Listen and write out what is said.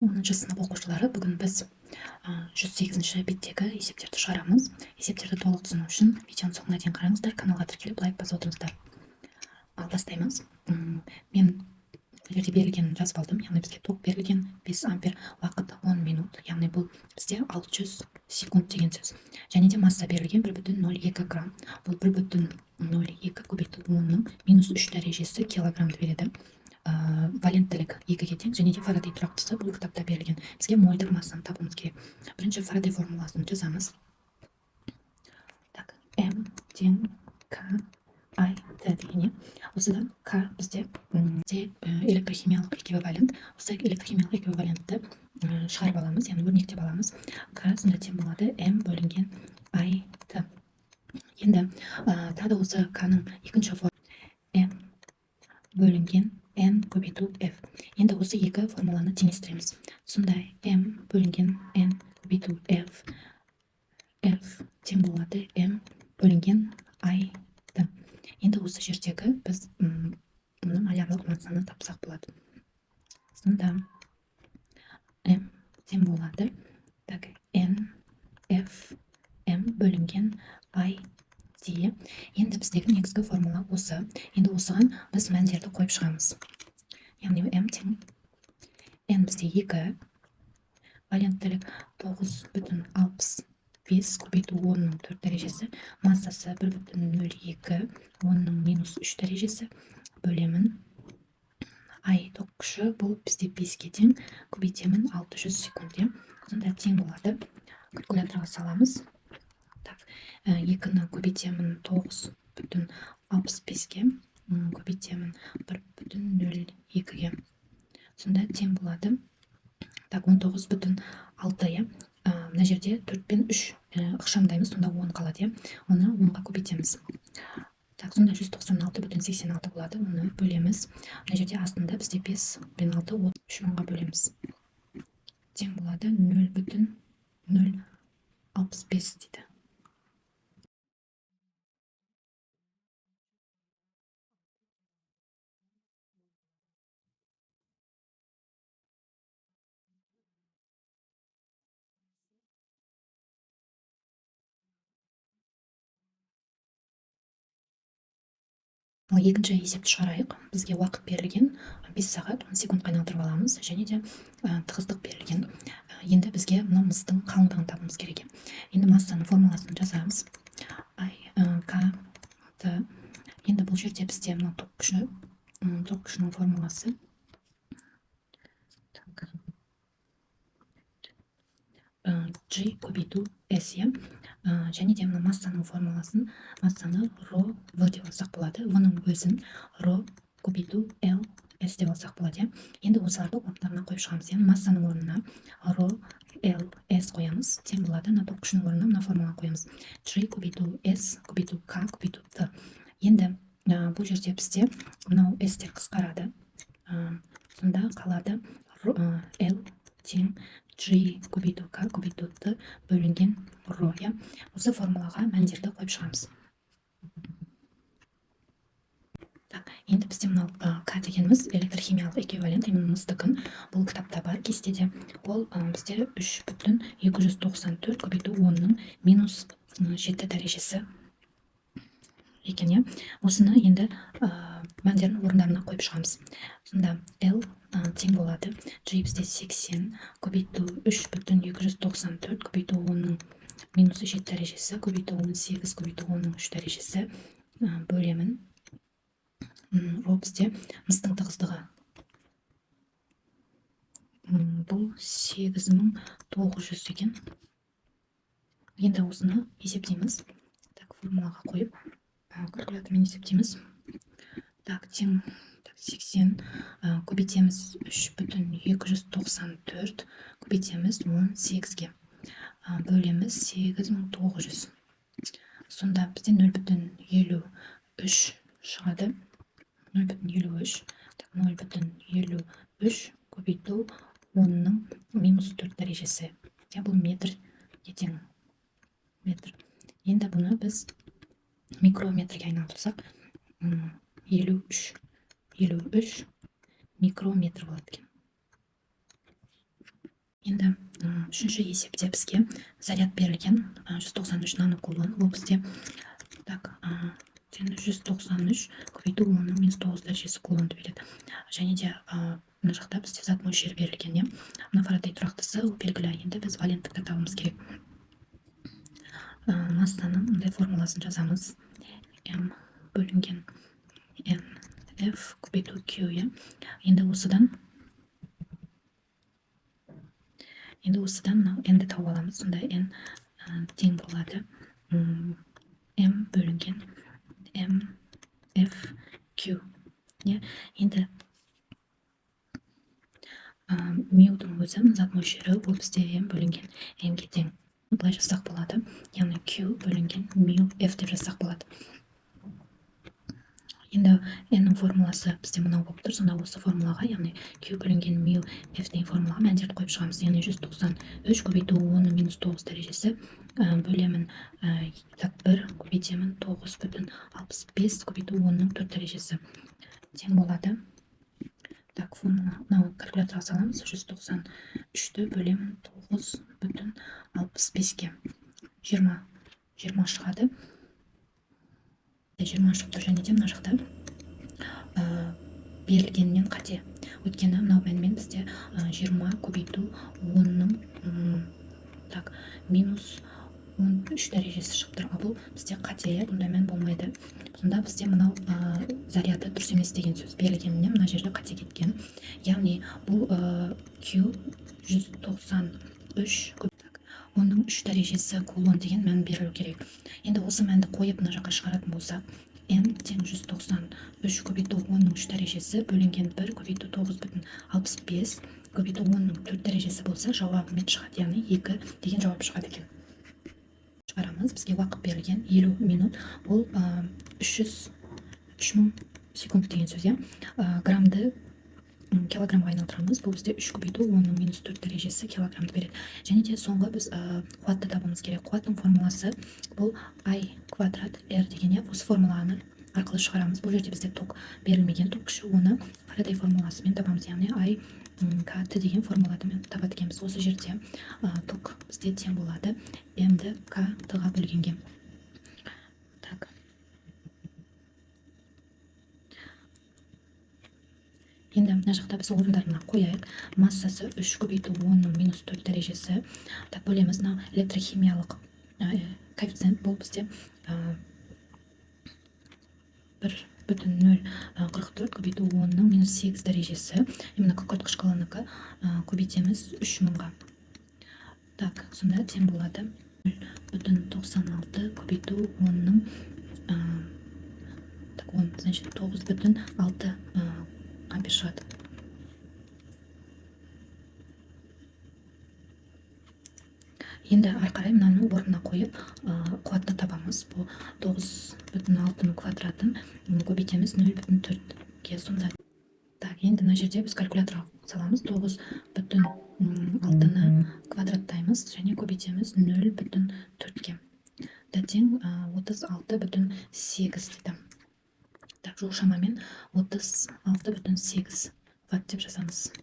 10 сынып оқушылары, бүгін біз 108 беттегі есептерді шығарамыз. Есептерді толық түсіну үшін видеоның соңына дейін қараңыздар, каналға тіркеліп лайк басып отырыңыздар. Ал бастаймыз. Мен бұл жерде берілгенін жазып алдым, яғни бізге ток берілген 5 ампер, уақыт 10 минут, яғни бұл бізде 600 секунд деген сөз. Және де масса берілген 1,02 грамм. Бұл 1,02 көбейту 10-ның -3 дәрежесі килограммды береді. Валенттілік 2-ге тең, және де Фарадей тұрақтысы бұл кітапта берілген. Бізге мольдік массаны табуымыз керек. Бірінші Фарадей формуласын жазамыз. Так, М тең К I Т дегенде, осыдан К бізде электрохимиялық эквивалент. Осы электрохимиялық эквивалентті шығарып аламыз, яғни өрнектеп аламыз. К сонда тең болады М бөлінген I Т. Енді тағы осы К-ның екінші формуласы М бөлінген N көбейту F. Енді осы екі формуланы теңестіреміз. Сондай M бөлінген N көбейту F тең болады M бөлінген I Т. Енді осы жердегі біз мұны малярлық массаны тапсақ болады. Сонда M тең болады N F M бөлінген I Т. Енді біздегі негізгі формула осы. Енді осыған біз мәндерді қойып шығамыз. Яғни М тең N бізде 2, валенттілік 9,65 көбейту 10-ның 4 дәрежесі, массасы 1,02, 10-ның -3 дәрежесі, бөлемін I ток күші бұл бізде 5-ге тең, көбейтемін 600 секунд. Сонда тең болады. Калькуляторға саламыз. 2-ні көбейтемін 9,65-ге, көбейтемін 1,02-ге. Сонда тең болады 19,6. Мына жерде 4 пен 3 ықшамдаймыз, сонда 10 қалады. Оны 10-ға көбейтеміз. Сонда 196,86 болады. Оны бөлеміз. Мына жерде астында бізде 5 пен 6, 3 10-ға бөлеміз. Тең болады 0,065 дейді. Ал екінші есепті шығарайық. Бізге уақыт берілген 5 сағат 10 секунд айналдырып аламыз, және де тығыздық берілген. Енді бізге мына мыстың қалыңдығын табуымыз керек. Енді массаның формуласын жазамыз. I K Т. Енді бұл жерде бізде мына ток күшінің формуласы G көбейту S. Және де мына массаның формуласын, массаны ρ В деп алсақ болады. В-ның өзін ρ көбейту L S деп алсақ болады. Енді осыларды орындарына қойып шығамыз. Массаның орнына ρ L S қоямыз. Тең болады. Мына ток күшінің орнына мына формуланы қоямыз. G көбейту S көбейту K көбейту Т. Енді бұл жерде бізде мынау S-тер қысқарады. Сонда қалады L тең G көбейту K көбейту Т бөлінген ρ. Осы формулаға мәндерді қойып шығамыз. Енді бізде мынау К дегеніміз электрохимиялық эквивалент, мыстықын бұл кітапта бар, кестеде. Ол бізде 3,294 көбейту 10-ның -7 дәрежесі екен. Осыны енді мәндерін орындарына қойып шығамыз. Сонда L тең болады. G бізде 80 көбейту 3,294 көбейту 10-ның -7 дәрежесі, көбейту 18 көбейту 10-ның 3 дәрежесі, бөлемін ρ бізде мыстың тығыздығы. Бұл 8900 екен. Енді осыны есептейміз. Формулаға қойып, калькулятормен есептейміз. Тең 80 көбейтеміз 3,294 көбейтеміз 18-ге, бөлеміз 8900. Сонда бізде 0,53 шығады. 0,53 көбейту 10-ның -4 дәрежесі. Бұл метр етең. Енді бұны біз микрометрге айналдырсақ, 53 микрометр болады екен. Енді үшінші есепте бізге заряд берілген 193 нанокулон. Ол бізде так 193 көбейту 10-ның минус 9 дәрежесі кулонды береді. Және де мына жақта бізде зат мөлшері берілген. Мына Фарадей тұрақтысы ол белгілі. Енді біз валенттікті табуымыз керек. Массаның мындай формуласын жазамыз. М бөлінген NF көбейту Q. Енді осыдан мынау N-ді тауып аламыз. Сонда N тең болады M бөлінген MFQ. Енді мюдің өзі зат мөлшері ол бізде M бөлінген M-ге тең. Былай жазсақ болады. Яғни Q бөлінген мю F деп жазсақ болады. Енді N-нің формуласы бізде мынау болып тұр. Сонда осы формулаға, яғни Q бөлінген мю F деген формулаға мәндерді қойып шығамыз. Яғни 193 көбейту 10-ның минус 9 дәрежесі бөлемін 1 көбейтемін 9,65 көбейту 10-ның 4 дәрежесі тең болады. Так, формула мынау калькуляторға саламыз. 193-ті бөлемін 9,65-ке 20 шығады. 20 шығып тұр. Және де мына жақта берілгеннен қате. Өйткені мынау мәнмен бізде 20 көбейту 10-ның минус 13 дәрежесі шығып тұр. Бұл бізде қате, бұндай мән болмайды. Сонда бізде мынау заряды дұрыс емес деген сөз. Берілгеніне мына жерде қате кеткен. Яғни бұл Q 193 10-ның 3 дәрежесі кулон деген мән берілу керек. Енді осы мәнді қойып мына жаққа шығаратын болсақ, N тең 193 көбейту 10-ның 3 дәрежесі бөлінген 1 көбейту 9,65 көбейту 10-ның 4 дәрежесі болса, жауабымен шығады. Яғни 2 деген жауап шығады екен. Шығарамыз. Бізге уақыт берілген 50 минут. Ол 3000 секунд деген сөз. Грамды килограмға айналдырамыз. Бұл бізде 3 көбейту 10-ның минус 4 дәрежесі килограмды береді. Және де соңғы біз қуатты табуымыз керек. Қуаттың формуласы бұл I квадрат R деген. Осы формуланы арқылы шығарамыз. Бұл жерде бізде ток берілмеген. Ток күші оны Фарадей формуласымен табамыз. Яғни I КТ деген формуладымен табады екенбіз. Осы жерде ток бізде тең болады М-ді КТ-ға бөлгенге. Так. Енді мына жақта біз орындарына қояйық. Массасы 3 көбейту 10-ның минус 4 дәрежесі. Так, бөлеміз. Мынау электрохимиялық коэффициент бұл бізде 1,044 көбейту 10-ның минус 8 дәрежесі. Именно күкірт қышқылынікі көбейтеміз 3000-ға. Так, сонда тең болады 0,96 көбейту 10-ның 9,6 ампер шығады. Енді ары қарай мынаны орнына қойып қуатты табамыз. Бұл 9,6-ның квадратын көбейтеміз 0,4-ге. Сонда так, енді мына жерде біз калькуляторға саламыз. 9,6-ны квадраттаймыз және көбейтеміз 0,4-ге. Тең 36,8 дейді. Так, жол шамамен 36,8 ватт деп жазамыз.